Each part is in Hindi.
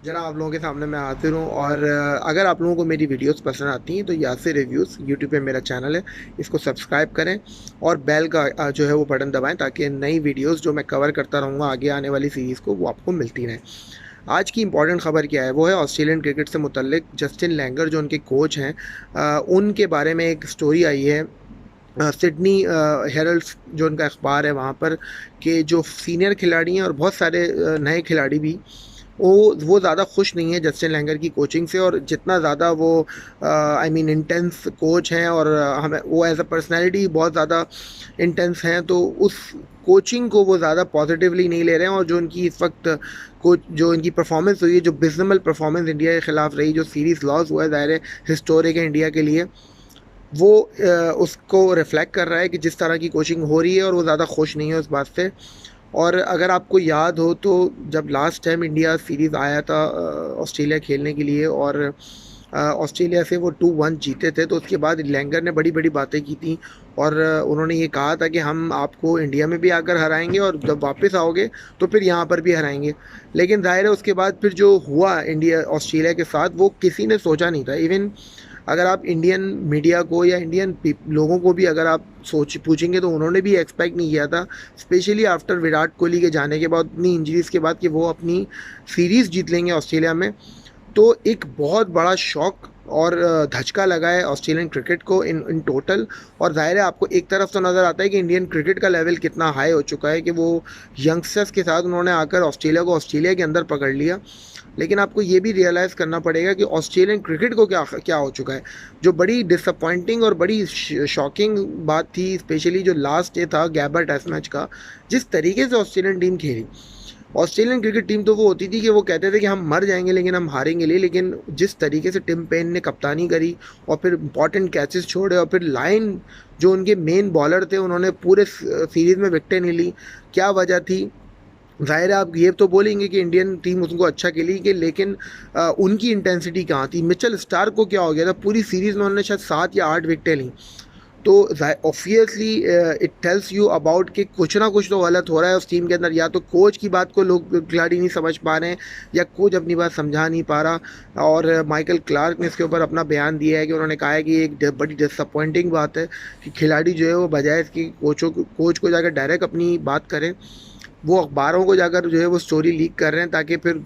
ज़रा आप लोगों के सामने मैं हाज़िर हूँ। और अगर आप लोगों को मेरी वीडियोस पसंद आती हैं तो यासिर रिव्यूज़ यूट्यूब पे मेरा चैनल है, इसको सब्सक्राइब करें और बेल का जो है वो बटन दबाएं ताकि नई वीडियोस जो मैं कवर करता रहूँगा आगे आने वाली सीरीज़ को वो आपको मिलती रहें। आज की इंपॉर्टेंट खबर क्या है, वो है ऑस्ट्रेलियन क्रिकेट से मुतल्लिक जस्टिन लैंगर जो उनके कोच हैं, उनके बारे में एक स्टोरी आई है। सिडनी हेरल्ड जो उनका अखबार है वहाँ पर, कि जो सीनियर खिलाड़ी हैं और बहुत सारे नए खिलाड़ी भी, वो ज़्यादा खुश नहीं है जस्टिन लैंगर की कोचिंग से। और जितना ज़्यादा वो आई मीन इंटेंस कोच हैं और हमें वो एज अ पर्सनैलिटी बहुत ज़्यादा इंटेंस हैं, तो उस कोचिंग को वो ज़्यादा पॉजिटिवली नहीं ले रहे हैं। और जो उनकी इस वक्त कोच जो इनकी परफॉर्मेंस हुई है, जो बिजनबल परफॉर्मेंस इंडिया के ख़िलाफ़ रही, जो सीरीज़ लॉस हुआ है, ज़ाहिर है हिस्टोरिक है इंडिया के लिए, वो उसको रिफ्लेक्ट कर रहा है कि जिस तरह की कोचिंग हो रही है, और वो ज़्यादा खुश नहीं है उस बात से। और अगर आपको याद हो तो जब लास्ट टाइम इंडिया सीरीज़ आया था ऑस्ट्रेलिया खेलने के लिए, और ऑस्ट्रेलिया से वो 2-1 जीते थे, तो उसके बाद लैंगर ने बड़ी बड़ी बातें की थी। और उन्होंने ये कहा था कि हम आपको इंडिया में भी आकर हराएंगे और जब वापस आओगे तो फिर यहाँ पर भी हराएंगे। लेकिन ज़ाहिर है उसके बाद फिर जो हुआ इंडिया ऑस्ट्रेलिया के साथ, वो किसी ने सोचा नहीं था। इवन अगर आप इंडियन मीडिया को या इंडियन लोगों को भी अगर आप सोच पूछेंगे तो उन्होंने भी एक्सपेक्ट नहीं किया था, स्पेशली आफ्टर विराट कोहली के जाने के बाद, अपनी इंजरीज के बाद, कि वो अपनी सीरीज़ जीत लेंगे ऑस्ट्रेलिया में। तो एक बहुत बड़ा शॉक और धचका लगा है ऑस्ट्रेलियन क्रिकेट को इन इन टोटल। और ज़ाहिर है आपको एक तरफ तो नज़र आता है कि इंडियन क्रिकेट का लेवल कितना हाई हो चुका है, कि वो यंगस्टर्स के साथ उन्होंने आकर ऑस्ट्रेलिया को ऑस्ट्रेलिया के अंदर पकड़ लिया। लेकिन आपको ये भी रियलाइज़ करना पड़ेगा कि ऑस्ट्रेलियन क्रिकेट को क्या क्या हो चुका है। जो बड़ी डिसअपॉइंटिंग और बड़ी शॉकिंग बात थी, स्पेशली जो लास्ट डे था गैबर टेस्ट मैच का, जिस तरीके से ऑस्ट्रेलियन टीम खेली। ऑस्ट्रेलियन क्रिकेट टीम तो वो होती थी कि वो कहते थे कि हम मर जाएंगे लेकिन हम हारेंगे नहीं, लेकिन जिस तरीके से टिम पेन ने कप्तानी करी और फिर इंपॉर्टेंट कैचेस छोड़े, और फिर लाइन जो उनके मेन बॉलर थे उन्होंने पूरे सीरीज़ में विकेटें नहीं ली, क्या वजह थी? ज़ाहिर है आप ये तो बोलेंगे कि इंडियन टीम उसको अच्छा खेली, कि लेकिन उनकी इंटेंसिटी कहाँ थी? मिचेल स्टार्क को क्या हो गया था? पूरी सीरीज़ में उन्होंने शायद 7 या 8 विकेटें लीं। तो obviously it tells you about कि कुछ ना कुछ तो गलत हो रहा है उस टीम के अंदर। या तो कोच की बात को लोग खिलाड़ी नहीं समझ पा रहे हैं, या कोच अपनी बात समझा नहीं पा रहा। और माइकल क्लार्क ने इसके ऊपर अपना बयान दिया है कि उन्होंने कहा है कि एक बड़ी डिसअपॉइंटिंग बात है कि खिलाड़ी जो है वो बजाय इसकी कोच को जाकर डायरेक्ट अपनी बात करें, वो अखबारों को जाकर जो है वो स्टोरी लीक कर रहे हैं ताकि फिर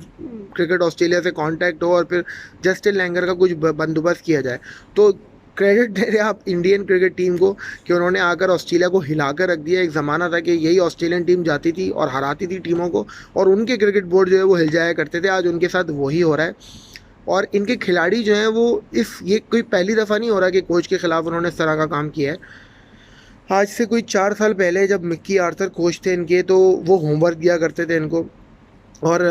क्रिकेट ऑस्ट्रेलिया से कांटेक्ट हो और फिर जस्टिन लैंगर का कुछ बंदोबस्त किया जाए। तो क्रेडिट दे रहे आप इंडियन क्रिकेट टीम को कि उन्होंने आकर ऑस्ट्रेलिया को हिलाकर रख दिया। एक ज़माना था कि यही ऑस्ट्रेलियन टीम जाती थी और हराती थी टीमों को, और उनके क्रिकेट बोर्ड जो है वो हिल जाया करते थे। आज उनके साथ वही हो रहा है। और इनके खिलाड़ी जो हैं वो ये कोई पहली दफ़ा नहीं हो रहा कि कोच के ख़िलाफ़ उन्होंने इस तरह का काम किया है। आज से कोई 4 साल पहले जब मिक्की आर्थर कोच थे इनके, तो वो होमवर्क दिया करते थे इनको। और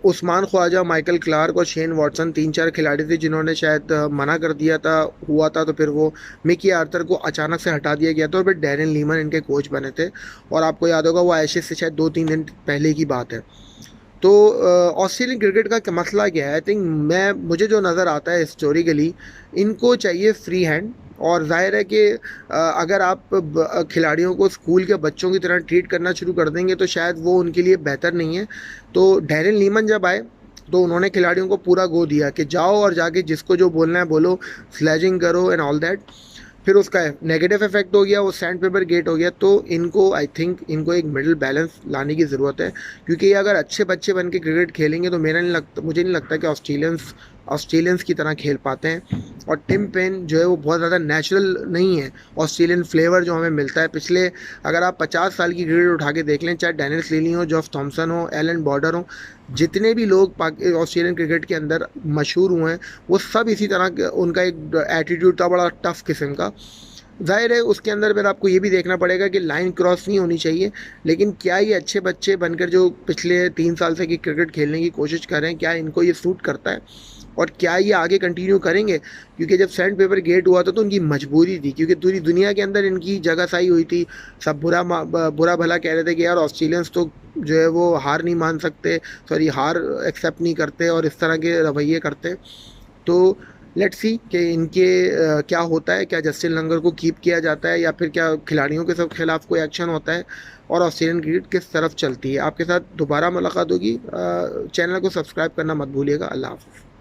उस्मान ख्वाजा, माइकल क्लार्क और शेन वॉटसन 3-4 खिलाड़ी थे जिन्होंने शायद मना कर दिया था, हुआ था, तो फिर वो मिकी आर्थर को अचानक से हटा दिया गया था और फिर डैरेन लीमन इनके कोच बने थे। और आपको याद होगा वो एशेज से शायद 2-3 दिन पहले की बात है। तो ऑस्ट्रेलियन क्रिकेट का मसला क्या है? आई थिंक मुझे जो नज़र आता है हिस्टोरिकली, इनको चाहिए फ्री हैंड। और जाहिर है कि अगर आप खिलाड़ियों को स्कूल के बच्चों की तरह ट्रीट करना शुरू कर देंगे तो शायद वो उनके लिए बेहतर नहीं है। तो डैरेन लीमन जब आए तो उन्होंने खिलाड़ियों को पूरा गो दिया कि जाओ और जाके जिसको जो बोलना है बोलो, स्लेजिंग करो एंड ऑल दैट। फिर उसका नेगेटिव इफेक्ट हो गया, वो सैंड पेपर गेट हो गया। तो इनको आई थिंक इनको एक मिडिल बैलेंस लाने की ज़रूरत है, क्योंकि ये अगर अच्छे बच्चे बन के क्रिकेट खेलेंगे तो मुझे नहीं लगता कि ऑस्ट्रेलियंस की तरह खेल पाते हैं। और टिम पेन जो है वो बहुत ज़्यादा नेचुरल नहीं है। ऑस्ट्रेलियन फ्लेवर जो हमें मिलता है पिछले, अगर आप 50 साल की क्रिकेट उठा के देख लें, चाहे डेनिस लीली हो, जॉफ थॉम्सन हो, एलन बॉर्डर हो, जितने भी लोग ऑस्ट्रेलियन क्रिकेट के अंदर मशहूर हुए हैं, वो सब इसी तरह उनका एक एटीट्यूड था, बड़ा टफ किस्म का। ज़ाहिर है उसके अंदर फिर आपको ये भी देखना पड़ेगा कि लाइन क्रॉस नहीं होनी चाहिए। लेकिन क्या ये अच्छे बच्चे बनकर जो पिछले 3 साल से की क्रिकेट खेलने की कोशिश कर रहे हैं, क्या इनको ये सूट करता है और क्या ये आगे कंटिन्यू करेंगे? क्योंकि जब सैंड पेपर गेट हुआ था तो उनकी मजबूरी थी, क्योंकि पूरी दुनिया के अंदर इनकी जगह सही हुई थी। सब बुरा भला कह रहे थे कि यार ऑस्ट्रेलियंस तो जो है वो हार नहीं मान सकते, सॉरी हार एक्सेप्ट नहीं करते और इस तरह के रवैये करते। तो लेट्स सी कि इनके क्या होता है, क्या जस्टिन लंगर को कीप किया जाता है या फिर क्या खिलाड़ियों के सब खिलाफ कोई एक्शन होता है और ऑस्ट्रेलियन क्रिकेट किस तरफ चलती है। आपके साथ दोबारा मुलाकात होगी। चैनल को सब्सक्राइब करना मत भूलिएगा। अल्लाह हाफ़िज़।